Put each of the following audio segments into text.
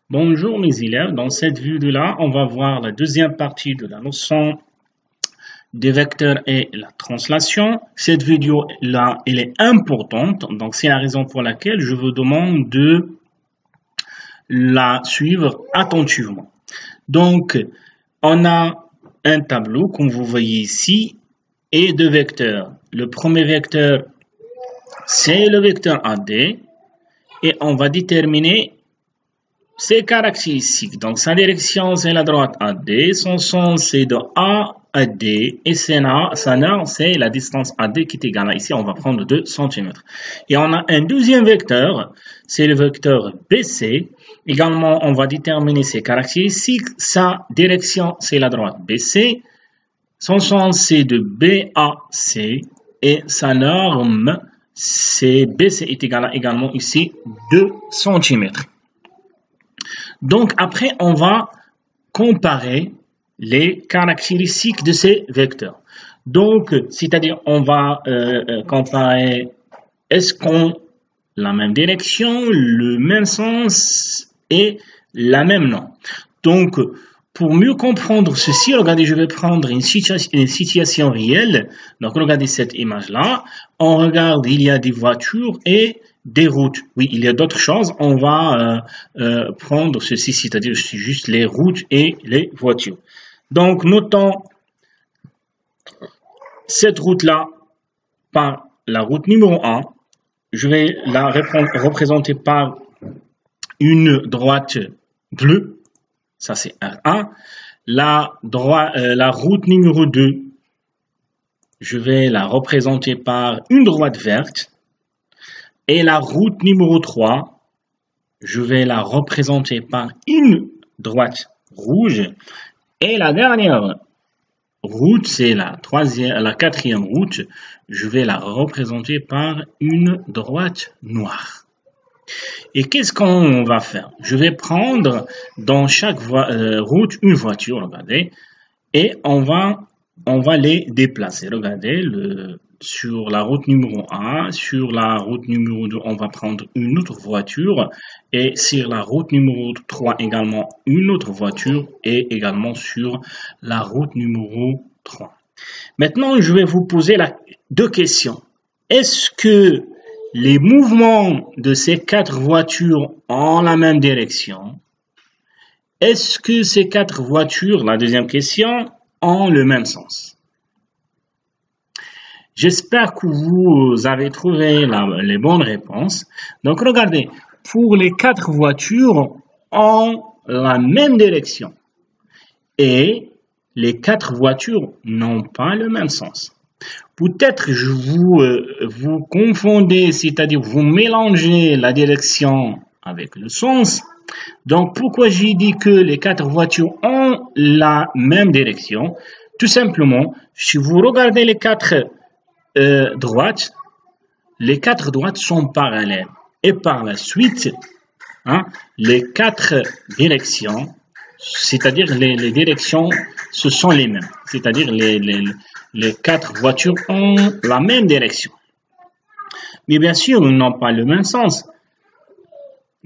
Bonjour mes élèves, dans cette vidéo-là, on va voir la deuxième partie de la notion des vecteurs et la translation. Cette vidéo-là, elle est importante, donc c'est la raison pour laquelle je vous demande de la suivre attentivement. Donc, on a un tableau, comme vous voyez ici, et deux vecteurs. Le premier vecteur, c'est le vecteur AD, et on va déterminer ses caractéristiques. Donc, sa direction, c'est la droite AD, son sens, c'est de A à D, et sa norme, c'est la distance AD qui est égale à, ici, on va prendre 2 cm. Et on a un deuxième vecteur, c'est le vecteur BC. Également, on va déterminer ses caractéristiques. Sa direction, c'est la droite BC. Son sens, c'est de B à C, et sa norme, c'est BC est égal à également ici 2 cm. Donc, après, on va comparer les caractéristiques de ces vecteurs. Donc, c'est-à-dire, on va comparer, est-ce qu'on a la même direction, le même sens et la même norme. Donc, pour mieux comprendre ceci, regardez, je vais prendre une situation réelle. Donc, regardez cette image-là. On regarde, il y a des voitures et des routes. Oui, il y a d'autres choses. On va prendre ceci, c'est-à-dire juste les routes et les voitures. Donc, notons cette route-là par la route numéro 1. Je vais la représenter par une droite bleue. Ça, c'est R1. La route numéro 2, je vais la représenter par une droite verte. Et la route numéro 3, je vais la représenter par une droite rouge. Et la dernière route, c'est la quatrième route, je vais la représenter par une droite noire. Et qu'est-ce qu'on va faire? Je vais prendre dans chaque route une voiture, regardez, et on va les déplacer. Regardez, sur la route numéro 1, sur la route numéro 2, on va prendre une autre voiture, et sur la route numéro 3 également une autre voiture, et également sur la route numéro 3. Maintenant, je vais vous poser deux questions. Est-ce que les mouvements de ces quatre voitures ont la même direction? Est-ce que ces quatre voitures, la deuxième question, ont le même sens? J'espère que vous avez trouvé les bonnes réponses. Donc, regardez, pour les quatre voitures ont la même direction. Et les quatre voitures n'ont pas le même sens. Peut-être vous confondez, c'est-à-dire vous mélangez la direction avec le sens. Donc, pourquoi j'ai dit que les quatre voitures ont la même direction? Tout simplement, si vous regardez les quatre droites, les quatre droites sont parallèles. Et par la suite, les quatre directions, c'est-à-dire les directions, ce sont les mêmes. C'est-à-dire les quatre voitures ont la même direction. Mais bien sûr, ils n'ont pas le même sens.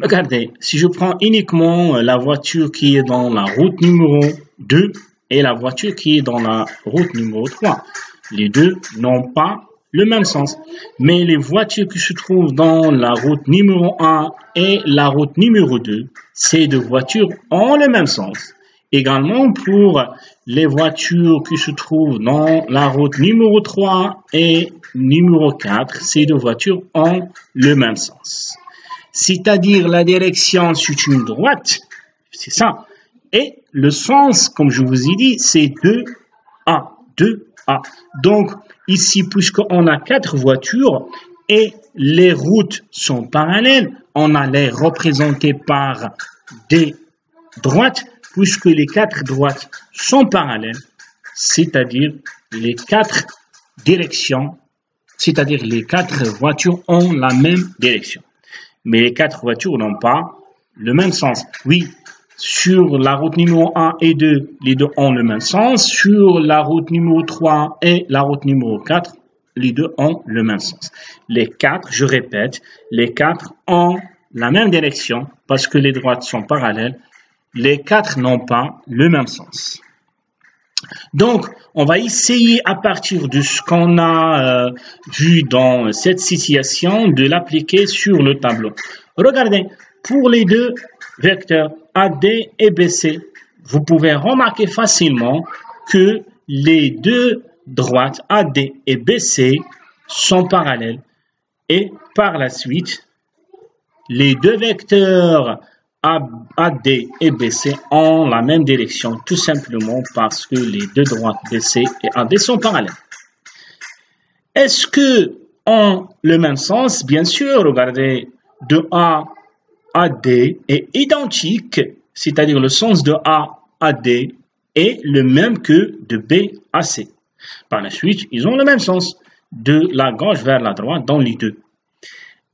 Regardez, si je prends uniquement la voiture qui est dans la route numéro 2 et la voiture qui est dans la route numéro 3, les deux n'ont pas le même sens. Mais les voitures qui se trouvent dans la route numéro 1 et la route numéro 2, ces deux voitures ont le même sens. Également pour les voitures qui se trouvent dans la route numéro 3 et numéro 4, ces deux voitures ont le même sens. C'est-à-dire la direction c'est une droite, c'est ça. Et le sens, comme je vous ai dit, c'est 2A, 2A. Donc, ici, puisqu'on a quatre voitures et les routes sont parallèles, on a les représentées par des droites, puisque les quatre droites sont parallèles, c'est-à-dire les quatre directions, c'est-à-dire les quatre voitures ont la même direction. Mais les quatre voitures n'ont pas le même sens. Oui, sur la route numéro 1 et 2, les deux ont le même sens. Sur la route numéro 3 et la route numéro 4, les deux ont le même sens. Les quatre, je répète, les quatre ont la même direction, parce que les droites sont parallèles, les quatre n'ont pas le même sens. Donc, on va essayer à partir de ce qu'on a vu dans cette situation de l'appliquer sur le tableau. Regardez, pour les deux vecteurs AD et BC, vous pouvez remarquer facilement que les deux droites AD et BC sont parallèles. Et par la suite, les deux vecteurs AD et BC ont la même direction, tout simplement parce que les deux droites BC et AD sont parallèles. Est-ce que ont le même sens? Bien sûr, regardez, de A à D est identique, c'est-à-dire le sens de A à D est le même que de B à C. Par la suite, ils ont le même sens, de la gauche vers la droite dans les deux.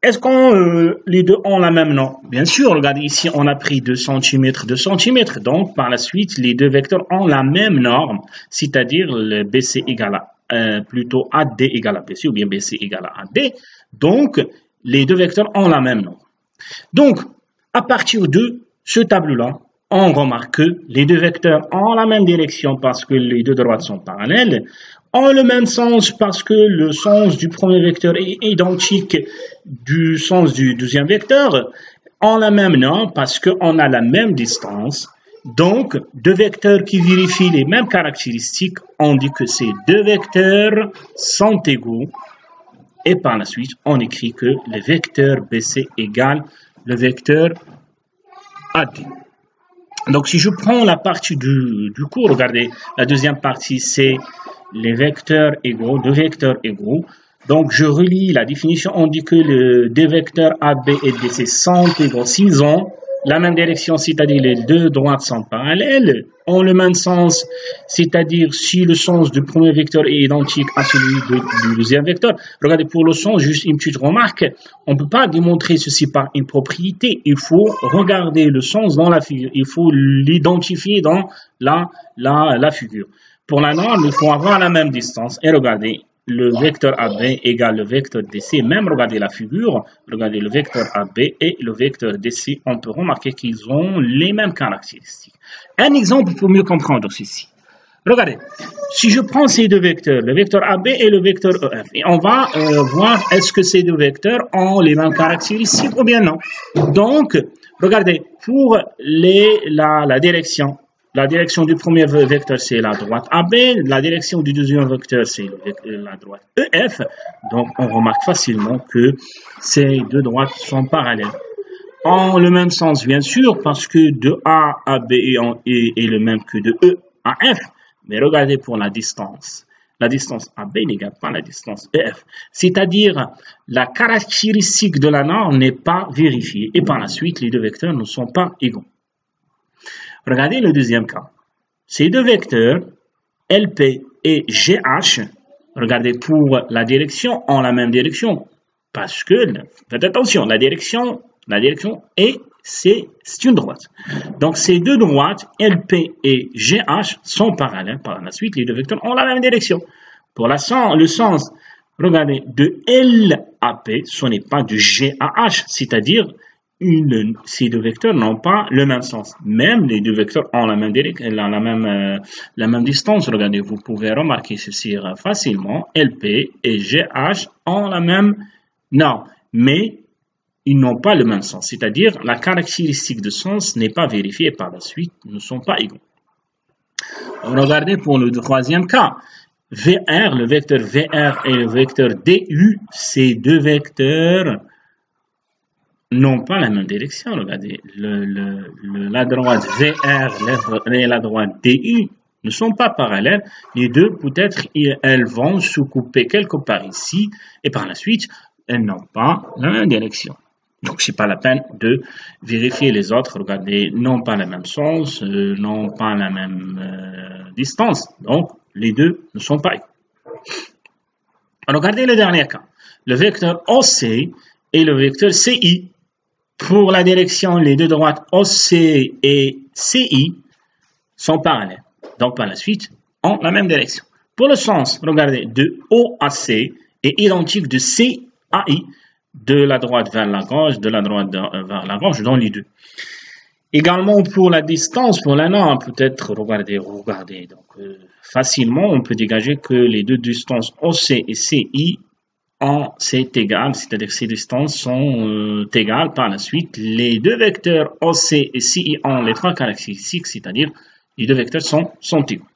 Est-ce que les deux ont la même norme? Bien sûr, regardez ici, on a pris 2 cm, 2 cm. Donc, par la suite, les deux vecteurs ont la même norme, c'est-à-dire le BC égale à, plutôt AD égale à BC ou bien BC égale à AD. Donc, les deux vecteurs ont la même norme. Donc, à partir de ce tableau-là, on remarque que les deux vecteurs ont la même direction parce que les deux droites sont parallèles, ont le même sens parce que le sens du premier vecteur est identique du sens du deuxième vecteur, ont la même norme parce qu'on a la même distance. Donc, deux vecteurs qui vérifient les mêmes caractéristiques, on dit que ces deux vecteurs sont égaux. Et par la suite, on écrit que le vecteur BC égale le vecteur AD. Donc, si je prends la partie du cours, regardez, la deuxième partie, c'est les vecteurs égaux, deux vecteurs égaux. Donc, je relis la définition. On dit que les deux vecteurs AB et DC sont égaux s'ils ont la même direction, c'est-à-dire les deux droites sont parallèles, ont le même sens, c'est-à-dire si le sens du premier vecteur est identique à celui du deuxième vecteur. Regardez, pour le sens, juste une petite remarque, on ne peut pas démontrer ceci par une propriété, il faut regarder le sens dans la figure, il faut l'identifier dans la figure. Pour la norme, il faut avoir la même distance, et regardez, le vecteur AB égale le vecteur DC, même regardez la figure, regardez le vecteur AB et le vecteur DC, on peut remarquer qu'ils ont les mêmes caractéristiques. Un exemple pour mieux comprendre ceci. Regardez, si je prends ces deux vecteurs, le vecteur AB et le vecteur EF, et on va voir est-ce que ces deux vecteurs ont les mêmes caractéristiques ou bien non. Donc, regardez, pour la direction, la direction du premier vecteur, c'est la droite AB. La direction du deuxième vecteur, c'est la droite EF. Donc, on remarque facilement que ces deux droites sont parallèles. En le même sens, bien sûr, parce que de A à B est le même que de E à F. Mais regardez pour la distance. La distance AB n'égale pas la distance EF. C'est-à-dire, la caractéristique de la norme n'est pas vérifiée. Et par la suite, les deux vecteurs ne sont pas égaux. Regardez le deuxième cas. Ces deux vecteurs, LP et GH, regardez pour la direction, ont la même direction. Parce que, faites attention, la direction est, c'est une droite. Donc, ces deux droites, LP et GH, sont parallèles. Par la suite, les deux vecteurs ont la même direction. Pour le sens, regardez, de L à P, ce n'est pas de G à H, c'est-à-dire, ces deux vecteurs n'ont pas le même sens. Même les deux vecteurs ont la même distance. Regardez, vous pouvez remarquer ceci facilement. LP et GH ont la même norme, mais ils n'ont pas le même sens. C'est-à-dire, la caractéristique de sens n'est pas vérifiée et par la suite ne sont pas égaux. Regardez pour le troisième cas. VR, le vecteur VR et le vecteur DU, ces deux vecteurs n'ont pas la même direction. Regardez, la droite VR et la droite DU ne sont pas parallèles. Les deux, peut-être, elles vont se couper quelque part ici, et par la suite, elles n'ont pas la même direction. Donc, c'est pas la peine de vérifier les autres. Regardez, n'ont pas le même sens, n'ont pas la même distance. Donc, les deux ne sont pas égaux. Regardez le dernier cas. Le vecteur OC et le vecteur CI. Pour la direction, les deux droites OC et CI sont parallèles. Donc, par la suite, ont la même direction. Pour le sens, regardez, de O à C est identique de C à I. de la droite vers la gauche, de la droite vers la gauche, dans les deux. Également pour la distance, pour l'un, peut-être, regardez, donc facilement, on peut dégager que les deux distances OC et CI c'est égal, c'est-à-dire que ces distances sont égales par la suite. Les deux vecteurs OC et CI ont les trois caractéristiques, c'est-à-dire les deux vecteurs sont égaux.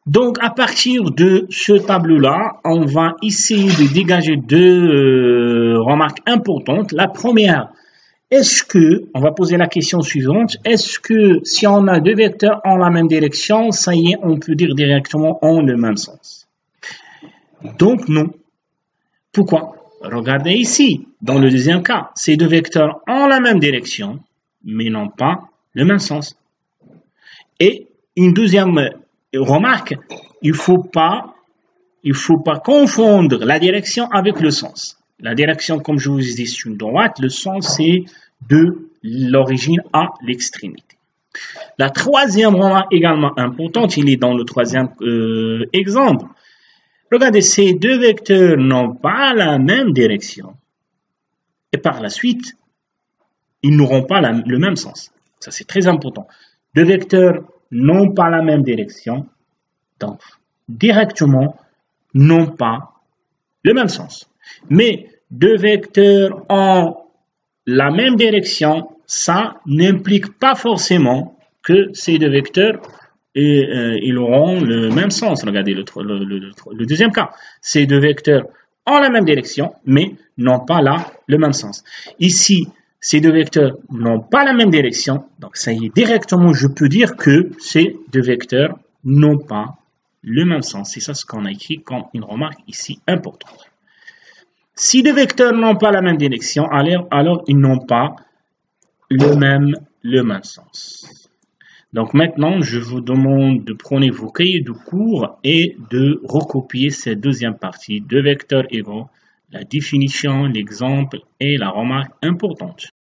Donc, à partir de ce tableau-là, on va essayer de dégager deux remarques importantes. La première, on va poser la question suivante, est-ce que si on a deux vecteurs en la même direction, ça y est, on peut dire directement en le même sens? Donc non. Pourquoi? Regardez ici, dans le deuxième cas, ces deux vecteurs ont la même direction, mais n'ont pas le même sens. Et une deuxième remarque, il faut pas confondre la direction avec le sens. La direction, comme je vous ai dit, c'est une droite, le sens c'est de l'origine à l'extrémité. La troisième remarque également importante, il est dans le troisième exemple. Regardez, ces deux vecteurs n'ont pas la même direction. Et par la suite, ils n'auront pas le même sens. Ça, c'est très important. Deux vecteurs n'ont pas la même direction. Donc, directement, n'ont pas le même sens. Mais deux vecteurs ont la même direction, ça n'implique pas forcément que ces deux vecteurs ils auront le même sens. Regardez le deuxième cas. Ces deux vecteurs ont la même direction, mais n'ont pas le même sens. Ici, ces deux vecteurs n'ont pas la même direction, donc ça y est, directement, je peux dire que ces deux vecteurs n'ont pas le même sens. C'est ça ce qu'on a écrit comme une remarque ici importante. Si deux vecteurs n'ont pas la même direction, alors ils n'ont pas le même sens. Donc maintenant, je vous demande de prendre vos cahiers de cours et de recopier cette deuxième partie, deux vecteurs égaux, la définition, l'exemple et la remarque importante.